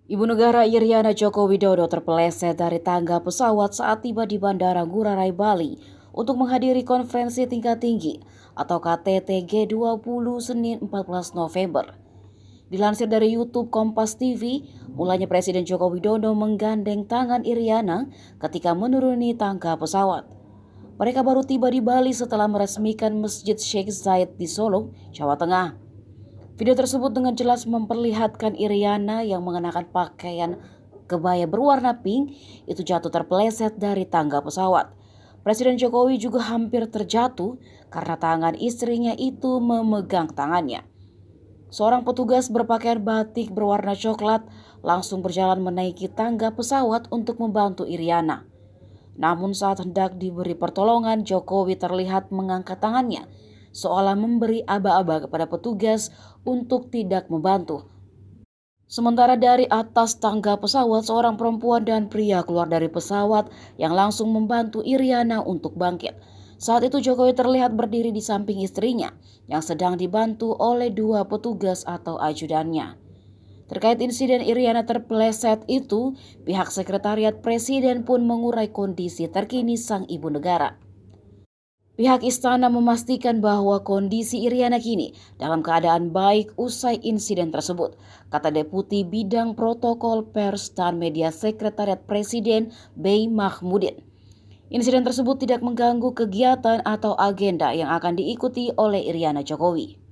Ibu negara Iriana Joko Widodo terpeleset dari tangga pesawat saat tiba di Bandara Ngurah Rai Bali untuk menghadiri konferensi tingkat tinggi atau KTT G20 Senin 14 November. Dilansir dari YouTube Kompas TV, mulanya Presiden Joko Widodo menggandeng tangan Iriana ketika menuruni tangga pesawat. Mereka baru tiba di Bali setelah meresmikan Masjid Sheikh Zayed di Solo, Jawa Tengah. Video tersebut dengan jelas memperlihatkan Iriana yang mengenakan pakaian kebaya berwarna pink itu jatuh terpeleset dari tangga pesawat. Presiden Jokowi juga hampir terjatuh karena tangan istrinya itu memegang tangannya. Seorang petugas berpakaian batik berwarna coklat langsung berjalan menaiki tangga pesawat untuk membantu Iriana. Namun saat hendak diberi pertolongan, Jokowi terlihat mengangkat tangannya, seolah memberi aba-aba kepada petugas untuk tidak membantu. Sementara dari atas tangga pesawat, seorang perempuan dan pria keluar dari pesawat yang langsung membantu Iriana untuk bangkit. Saat itu Jokowi terlihat berdiri di samping istrinya yang sedang dibantu oleh dua petugas atau ajudannya. Terkait insiden Iriana terpeleset itu, pihak Sekretariat Presiden pun mengurai kondisi terkini sang ibu negara. Pihak istana memastikan bahwa kondisi Iriana kini dalam keadaan baik usai insiden tersebut, kata Deputi Bidang Protokol Pers dan Media Sekretariat Presiden Bey Mahmudin. Insiden tersebut tidak mengganggu kegiatan atau agenda yang akan diikuti oleh Iriana Jokowi.